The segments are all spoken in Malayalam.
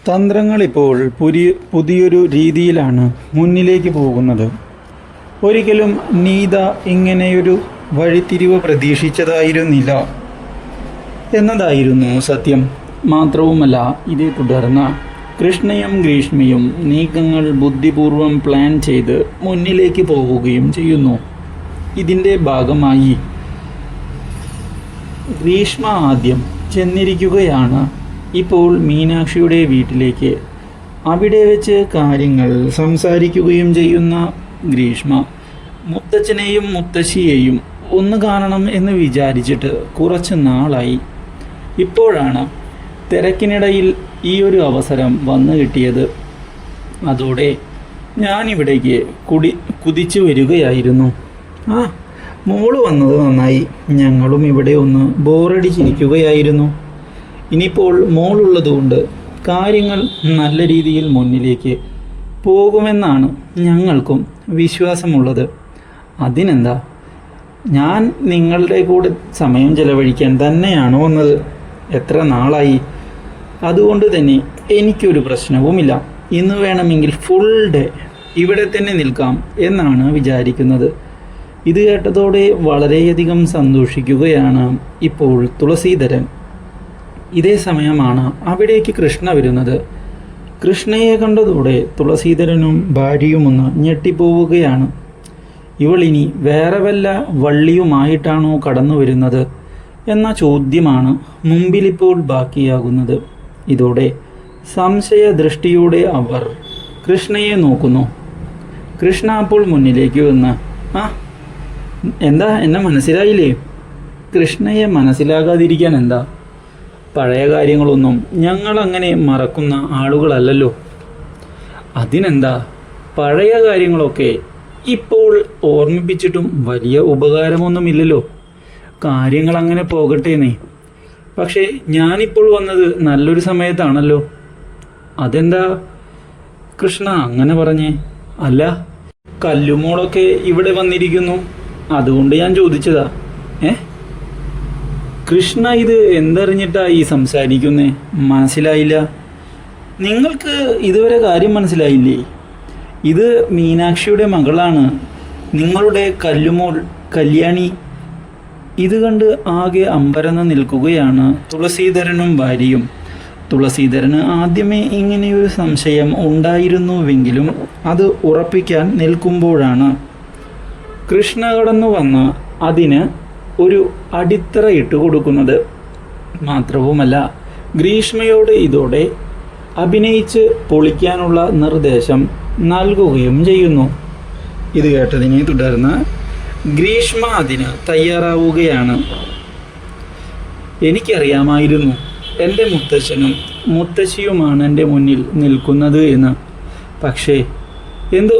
തന്ത്രങ്ങളിപ്പോൾ പുതിയൊരു രീതിയിലാണ് മുന്നിലേക്ക് പോകുന്നത്. ഒരിക്കലും നീത ഇങ്ങനെയൊരു വഴിത്തിരിവ് പ്രതീക്ഷിച്ചതായിരുന്നില്ല എന്നതായിരുന്നു സത്യം. മാത്രവുമല്ല, ഇതേ തുടർന്ന് കൃഷ്ണയും ഗ്രീഷ്മയും നീക്കങ്ങൾ ബുദ്ധിപൂർവം പ്ലാൻ ചെയ്ത് മുന്നിലേക്ക് പോവുകയും ചെയ്യുന്നു. ഇതിൻ്റെ ഭാഗമായി ഗ്രീഷ്മ ആദ്യം ചെന്നിരിക്കുകയാണ് ഇപ്പോൾ മീനാക്ഷിയുടെ വീട്ടിലേക്ക്. അവിടെ വെച്ച് കാര്യങ്ങൾ സംസാരിക്കുകയും ചെയ്യുന്ന ഗ്രീഷ്മ മുത്തച്ഛനെയും മുത്തശ്ശിയെയും ഒന്ന് കാണണം എന്ന് വിചാരിച്ചിട്ട് കുറച്ച് നാളായി. ഇപ്പോഴാണ് തിരക്കിനിടയിൽ ഈ ഒരു അവസരം വന്നു കിട്ടിയത്. അതോടെ ഞാനിവിടേക്ക് കുതിച്ചു വരികയായിരുന്നു. മോള് വന്നത് നന്നായി. ഞങ്ങളും ഇവിടെ ഒന്ന് ബോറടിച്ചിരിക്കുകയായിരുന്നു. ഇനിയിപ്പോൾ മോളുള്ളതുകൊണ്ട് കാര്യങ്ങൾ നല്ല രീതിയിൽ മുന്നിലേക്ക് പോകുമെന്നാണ് ഞങ്ങൾക്കും വിശ്വാസമുള്ളത്. അതിനെന്താ, ഞാൻ നിങ്ങളുടെ കൂടെ സമയം ചെലവഴിക്കാൻ തന്നെയാണ് വന്നത്. എത്ര നാളായി. അതുകൊണ്ട് തന്നെ എനിക്കൊരു പ്രശ്നവുമില്ല. ഇന്ന് വേണമെങ്കിൽ ഫുൾ ഡേ ഇവിടെ തന്നെ നിൽക്കാം എന്നാണ് വിചാരിക്കുന്നത്. ഇത് കേട്ടതോടെ വളരെയധികം സന്തോഷിക്കുകയാണ് ഇപ്പോൾ തുളസീധരൻ. ഇതേ സമയമാണ് അവിടേക്ക് കൃഷ്ണ വരുന്നത്. കൃഷ്ണയെ കണ്ടതോടെ തുളസീധരനും ഭാര്യയുമൊന്ന് ഞെട്ടിപ്പോവുകയാണ്. ഇവളിനി വേറെ വല്ല വള്ളിയുമായിട്ടാണോ കടന്നു വരുന്നത് എന്ന ചോദ്യമാണ് മുമ്പിലിപ്പോൾ ബാക്കിയാകുന്നത്. ഇതോടെ സംശയ ദൃഷ്ടിയോടെ അവർ കൃഷ്ണയെ നോക്കുന്നു. കൃഷ്ണ അപ്പോൾ മുന്നിലേക്ക് വന്ന് എന്താ, എന്നെ മനസ്സിലായില്ലേ? കൃഷ്ണയെ മനസ്സിലാകാതിരിക്കാൻ എന്താ? പഴയ കാര്യങ്ങളൊന്നും ഞങ്ങളങ്ങനെ മറക്കുന്ന ആളുകളല്ലല്ലോ. അതിനെന്താ, പഴയ കാര്യങ്ങളൊക്കെ ഇപ്പോൾ ഓർമ്മിപ്പിച്ചിട്ടും വലിയ ഉപകാരമൊന്നുമില്ലല്ലോ. കാര്യങ്ങൾ അങ്ങനെ പോകട്ടേന്നേ. പക്ഷേ ഞാനിപ്പോൾ വന്നത് നല്ലൊരു സമയത്താണല്ലോ. അതെന്താ കൃഷ്ണ അങ്ങനെ പറഞ്ഞേ? അല്ല, കല്ലുമോളൊക്കെ ഇവിടെ വന്നിരിക്കുന്നു, അതുകൊണ്ട് ഞാൻ ചോദിച്ചതാ. കൃഷ്ണ ഇത് എന്തറിഞ്ഞിട്ടാ ഈ സംസാരിക്കുന്നേ? മനസ്സിലായില്ല. നിങ്ങൾക്ക് ഇതുവരെ കാര്യം മനസ്സിലായില്ലേ? ഇത് മീനാക്ഷിയുടെ മകളാണ്, നിങ്ങളുടെ കല്ലുമോൾ കല്യാണി. ഇത് കണ്ട് ആകെ അമ്പരന്ന് നിൽക്കുകയാണ് തുളസീധരനും ഭാര്യയും. തുളസീധരന് ആദ്യമേ ഇങ്ങനെയൊരു സംശയം ഉണ്ടായിരുന്നുവെങ്കിലും അത് ഉറപ്പിക്കാൻ നിൽക്കുമ്പോഴാണ് കൃഷ്ണ കടന്നു വന്ന് അതിന് ഒരു അടിത്തറ ഇട്ട് കൊടുക്കുന്നത്. മാത്രവുമല്ല, ഗ്രീഷ്മയോട് ഇതോടെ അഭിനയിച്ച് പൊളിക്കാനുള്ള നിർദ്ദേശം നൽകുകയും ചെയ്യുന്നു. ഇത് കേട്ടതിനെ തുടർന്ന് ഗ്രീഷ്മ അതിന് തയ്യാറാവുകയാണ്. എനിക്കറിയാമായിരുന്നു എൻ്റെ മുത്തച്ഛനും മുത്തശ്ശിയുമാണ് എൻ്റെ മുന്നിൽ നിൽക്കുന്നത് എന്ന്. പക്ഷേ എന്തോ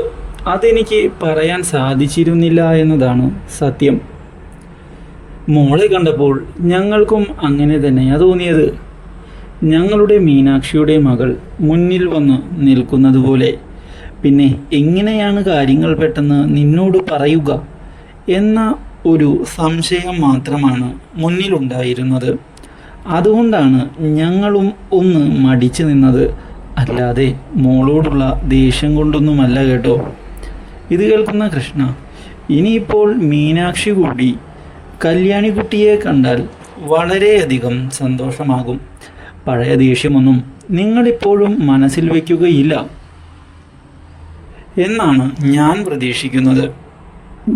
അതെനിക്ക് പറയാൻ സാധിച്ചിരുന്നില്ല എന്നതാണ് സത്യം. മോളെ കണ്ടപ്പോൾ ഞങ്ങൾക്കും അങ്ങനെ തന്നെയാണ് തോന്നിയത്. ഞങ്ങളുടെ മീനാക്ഷിയുടെ മകൾ മുന്നിൽ വന്ന് നിൽക്കുന്നത് പോലെ. പിന്നെ എങ്ങനെയാണ് കാര്യങ്ങൾ പെട്ടെന്ന് നിന്നോട് പറയുക എന്ന ഒരു സംശയം മാത്രമാണ് മുന്നിലുണ്ടായിരുന്നത്. അതുകൊണ്ടാണ് ഞങ്ങളും ഒന്ന് മടിച്ചു നിന്നത്. അല്ലാതെ മോളോടുള്ള ദേഷ്യം കൊണ്ടൊന്നുമല്ല കേട്ടോ. ഇത് കേൾക്കുന്ന കൃഷ്ണ ഇനിയിപ്പോൾ മീനാക്ഷി കൂടി കല്യാണിക്കുട്ടിയെ കണ്ടാൽ വളരെയധികം സന്തോഷമാകും. പഴയ ദേഷ്യമൊന്നും നിങ്ങളിപ്പോഴും മനസ്സിൽ വയ്ക്കുകയില്ല എന്നാണ് ഞാൻ പ്രതീക്ഷിക്കുന്നത്.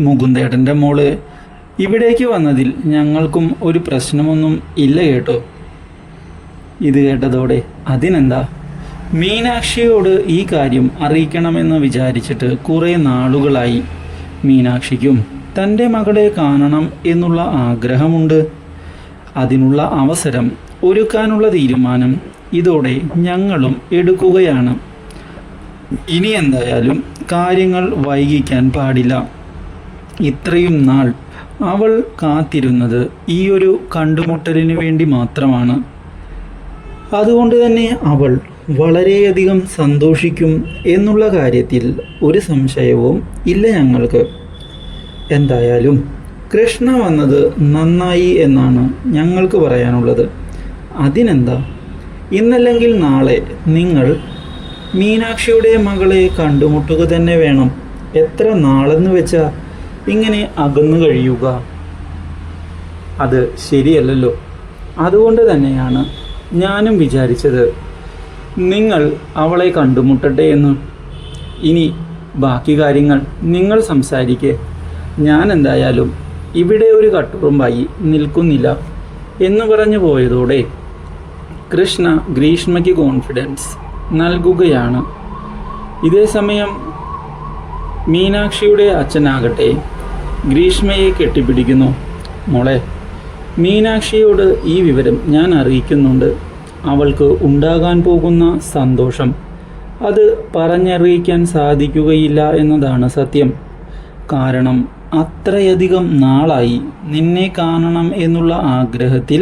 മുകുന്ദേട്ടൻ്റെ മോള് ഇവിടേക്ക് വന്നതിൽ ഞങ്ങൾക്കും ഒരു പ്രശ്നമൊന്നും ഇല്ല കേട്ടോ. ഇത് കേട്ടതോടെ അതിനെന്താ, മീനാക്ഷിയോട് ഈ കാര്യം അറിയിക്കണമെന്ന് വിചാരിച്ചിട്ട് കുറേ നാളുകളായി. മീനാക്ഷിക്കും തൻ്റെ മകളെ കാണണം എന്നുള്ള ആഗ്രഹമുണ്ട്. അതിനുള്ള അവസരം ഒരുക്കാനുള്ള തീരുമാനം ഇതോടെ ഞങ്ങളും എടുക്കുകയാണ്. ഇനി എന്തായാലും കാര്യങ്ങൾ വൈകിക്കാൻ പാടില്ല. ഇത്രയും നാൾ അവൾ കാത്തിരുന്നത് ഈ ഒരു കണ്ടുമുട്ടലിന് വേണ്ടി മാത്രമാണ്. അതുകൊണ്ട് തന്നെ അവൾ വളരെയധികം സന്തോഷിക്കും എന്നുള്ള കാര്യത്തിൽ ഒരു സംശയവും ഇല്ല ഞങ്ങൾക്ക്. എന്തായാലും കൃഷ്ണ വന്നത് നന്നായി എന്നാണ് ഞങ്ങൾക്ക് പറയാനുള്ളത്. അതിനെന്താ, ഇന്നല്ലെങ്കിൽ നാളെ നിങ്ങൾ മീനാക്ഷിയുടെ മകളെ കണ്ടുമുട്ടുക തന്നെ വേണം. എത്ര നാളെന്ന് വെച്ചാൽ ഇങ്ങനെ അകന്നു കഴിയുക? അത് ശരിയല്ലല്ലോ. അതുകൊണ്ട് തന്നെയാണ് ഞാനും വിചാരിച്ചത് നിങ്ങൾ അവളെ കണ്ടുമുട്ടട്ടെ എന്ന്. ഇനി ബാക്കി കാര്യങ്ങൾ നിങ്ങൾ സംസാരിക്കേ. ഞാൻ എന്തായാലും ഇവിടെ ഒരു കട്ടുറുമ്പായി നിൽക്കുന്നില്ല എന്ന് പറഞ്ഞു പോയതോടെ കൃഷ്ണ ഗ്രീഷ്മയ്ക്ക് കോൺഫിഡൻസ് നൽകുകയാണ്. ഇതേസമയം മീനാക്ഷിയുടെ അച്ഛനാകട്ടെ ഗ്രീഷ്മയെ കെട്ടിപ്പിടിക്കുന്നു. മോളെ, മീനാക്ഷിയോട് ഈ വിവരം ഞാൻ അറിയിക്കുന്നുണ്ട്. അവൾക്ക് ഉണ്ടാകാൻ പോകുന്ന സന്തോഷം അത് പറഞ്ഞറിയിക്കാൻ സാധിക്കുകയില്ല എന്നതാണ് സത്യം. കാരണം അത്രയധികം നാളായി നിന്നെ കാണണം എന്നുള്ള ആഗ്രഹത്തിൽ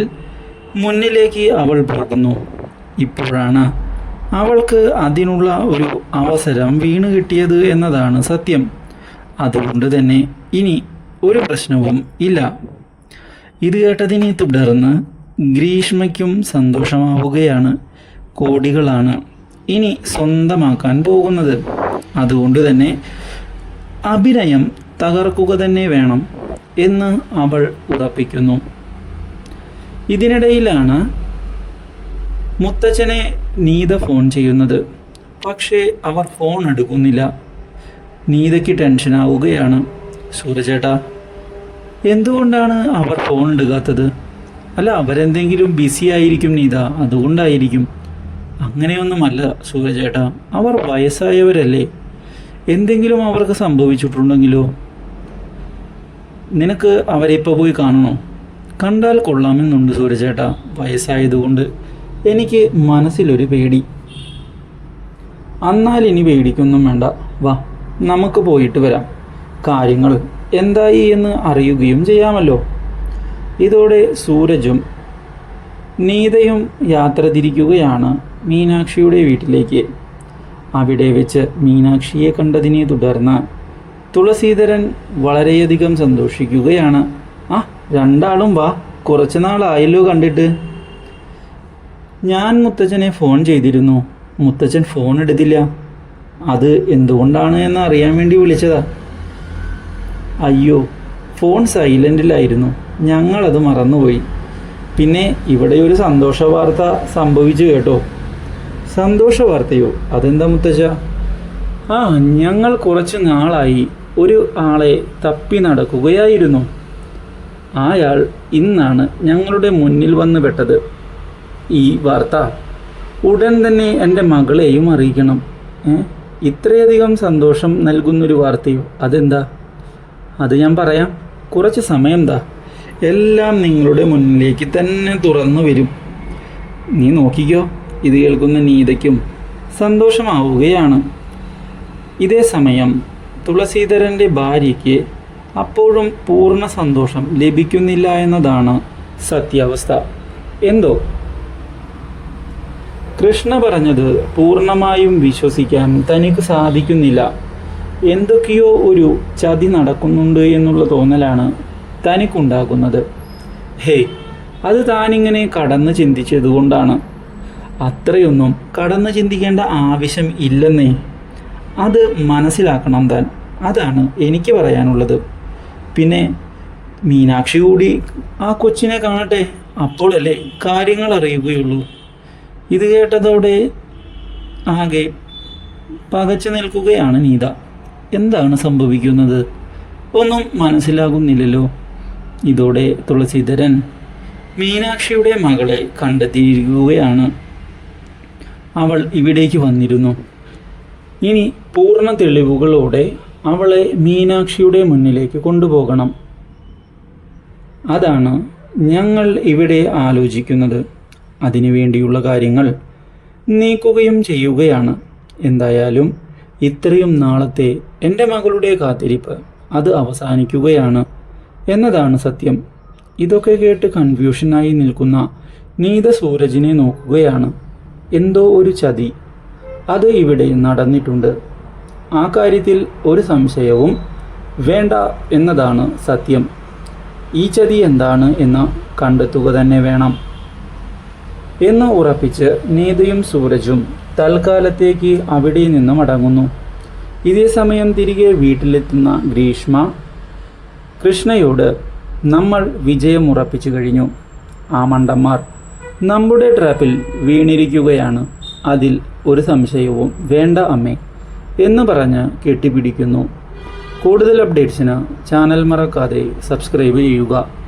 മുന്നിലേക്ക് അവൾ പോകുന്നു. ഇപ്പോഴാണ് അവൾക്ക് അതിനുള്ള ഒരു അവസരം വീണ് കിട്ടിയത് എന്നതാണ് സത്യം. അതുകൊണ്ട് തന്നെ ഇനി ഒരു പ്രശ്നവും ഇല്ല. ഇത് കേട്ടതിനെ തുടർന്ന് ഗ്രീഷ്മയ്ക്കും സന്തോഷമാവുകയാണ്. കോടികളാണ് ഇനി സ്വന്തമാക്കാൻ പോകുന്നത്. അതുകൊണ്ട് തന്നെ അഭിനയം തകർക്കുക തന്നെ വേണം എന്ന് അവൾ ഉറപ്പിക്കുന്നു. ഇതിനിടയിലാണ് മുത്തച്ഛനെ നീത ഫോൺ ചെയ്യുന്നത്. പക്ഷേ അവർ ഫോൺ എടുക്കുന്നില്ല. നീതയ്ക്ക് ടെൻഷനാവുകയാണ്. സൂരജേട്ടാ, എന്തുകൊണ്ടാണ് അവർ ഫോൺ എടുക്കാത്തത്? അല്ല, അവരെന്തെങ്കിലും ബിസി ആയിരിക്കും നീത, അതുകൊണ്ടായിരിക്കും. അങ്ങനെയൊന്നുമല്ല സൂരജേട്ടാ, അവർ വയസ്സായവരല്ലേ. എന്തെങ്കിലും അവർക്ക് സംഭവിച്ചിട്ടുണ്ടെങ്കിലോ? നിനക്ക് അവരെ ഇപ്പോൾ പോയി കാണണോ? കണ്ടാൽ കൊള്ളാമെന്നുണ്ട് സൂരജേട്ടാ. വയസ്സായതുകൊണ്ട് എനിക്ക് മനസ്സിലൊരു പേടി. എന്നാൽ ഇനി പേടിക്കൊന്നും വേണ്ട. വാ, നമുക്ക് പോയിട്ട് വരാം. കാര്യങ്ങൾ എന്തായി എന്ന് അറിയുകയും ചെയ്യാമല്ലോ. ഇതോടെ സൂരജും നീതയും യാത്ര തിരിക്കുകയാണ് മീനാക്ഷിയുടെ വീട്ടിലേക്ക്. അവിടെ വെച്ച് മീനാക്ഷിയെ കണ്ടതിനെ തുടർന്ന് തുളസീധരൻ വളരെയധികം സന്തോഷിക്കുകയാണ്. ആ, രണ്ടാളും വാ, കുറച്ച് നാളായല്ലോ കണ്ടിട്ട്. ഞാൻ മുത്തച്ഛനെ ഫോൺ ചെയ്തിരുന്നു. മുത്തച്ഛൻ ഫോൺ എടുത്തില്ല. അത് എന്തുകൊണ്ടാണ് എന്ന് അറിയാൻ വേണ്ടി വിളിച്ചതാ. അയ്യോ, ഫോൺ സൈലൻറ്റിലായിരുന്നു. ഞങ്ങളത് മറന്നുപോയി. പിന്നെ ഇവിടെ ഒരു സന്തോഷ വാർത്ത സംഭവിച്ചു കേട്ടോ. സന്തോഷ വാർത്തയോ? അതെന്താ മുത്തച്ഛ? ആ, ഞങ്ങൾ കുറച്ച് നാളായി ഒരു ആളെ തപ്പി നടക്കുകയായിരുന്നു. അയാൾ ഇന്നാണ് ഞങ്ങളുടെ മുന്നിൽ വന്ന് പെട്ടത്. ഈ വാർത്ത ഉടൻ തന്നെ എൻ്റെ മകളെയും അറിയിക്കണം. ഇത്രയധികം സന്തോഷം നൽകുന്നൊരു വാർത്തയോ? അതെന്താ? അത് ഞാൻ പറയാം. കുറച്ച് സമയം താ, എല്ലാം നിങ്ങളുടെ മുന്നിലേക്ക് തന്നെ തുറന്നു വരും. നീ നോക്കിക്കോ. ഇത് കേൾക്കുന്ന നീതയ്ക്കും സന്തോഷമാവുകയാണ്. ഇതേ സമയം തുളസീധരൻ്റെ ഭാര്യയ്ക്ക് അപ്പോഴും പൂർണ്ണ സന്തോഷം ലഭിക്കുന്നില്ല എന്നതാണ് സത്യാവസ്ഥ. എന്തോ കൃഷ്ണ പറഞ്ഞത് പൂർണ്ണമായും വിശ്വസിക്കാൻ തനിക്ക് സാധിക്കുന്നില്ല. എന്തൊക്കെയോ ഒരു ചതി നടക്കുന്നുണ്ട് എന്നുള്ള തോന്നലാണ് തനിക്കുണ്ടാകുന്നത്. ഹേയ്, അത് താനിങ്ങനെ കടന്ന് ചിന്തിച്ചതുകൊണ്ടാണ്. അത്രയൊന്നും കടന്ന് ചിന്തിക്കേണ്ട ആവശ്യം ഇല്ലെന്നേ. അത് മനസ്സിലാക്കണം താൻ. അതാണ് എനിക്ക് പറയാനുള്ളത്. പിന്നെ മീനാക്ഷി കൂടി ആ കൊച്ചിനെ കാണട്ടെ, അപ്പോഴല്ലേ കാര്യങ്ങൾ അറിയുകയുള്ളൂ. ഇത് കേട്ടതോടെ ആകെ പകച്ചു നിൽക്കുകയാണ് നീത. എന്താണ് സംഭവിക്കുന്നത്? ഒന്നും മനസ്സിലാകുന്നില്ലല്ലോ. ഇതോടെ തുളസീധരൻ മീനാക്ഷിയുടെ മകളെ കണ്ടെത്തിയിരിക്കുകയാണ്. അവൾ ഇവിടേക്ക് വന്നിരുന്നു. ഇനി പൂർണ്ണ തെളിവുകളോടെ അവളെ മീനാക്ഷിയുടെ മുന്നിലേക്ക് കൊണ്ടുപോകണം. അതാണ് ഞങ്ങൾ ഇവിടെ ആലോചിക്കുന്നത്. അതിനുവേണ്ടിയുള്ള കാര്യങ്ങൾ നീക്കുകയും ചെയ്യുകയാണ്. എന്തായാലും ഇത്രയും നാളത്തെ എൻ്റെ മകളുടെ കാത്തിരിപ്പ് അത് അവസാനിക്കുകയാണ് എന്നതാണ് സത്യം. ഇതൊക്കെ കേട്ട് കൺഫ്യൂഷനായി നിൽക്കുന്ന നീത സൂരജിനെ നോക്കുകയാണ്. എന്തോ ഒരു ചതി അത് ഇവിടെ നടന്നിട്ടുണ്ട്. ആ കാര്യത്തിൽ ഒരു സംശയവും വേണ്ട എന്നതാണ് സത്യം. ഈ ചതി എന്താണ് എന്ന് കണ്ടെത്തുക തന്നെ വേണം. എന്ന് ഉറപ്പിച്ച് നീതയും സൂരജും തൽക്കാലത്തേക്ക് അവിടെ നിന്ന് മടങ്ങുന്നു. ഇതേ സമയം തിരികെ വീട്ടിലെത്തുന്ന ഗ്രീഷ്മ കൃഷ്ണയോട് നമ്മൾ വിജയം ഉറപ്പിച്ചു കഴിഞ്ഞു. ആ മണ്ടന്മാർ നമ്മുടെ ട്രാപ്പിൽ വീണിരിക്കുകയാണ്. അതിൽ ഒരു സംശയവും വേണ്ട അമ്മേ എന്ന് പറഞ്ഞ് കെട്ടിപ്പിടിക്കുന്നു. കൂടുതൽ അപ്ഡേറ്റ്സിന് ചാനൽ മറക്കാതെ സബ്സ്ക്രൈബ് ചെയ്യുക.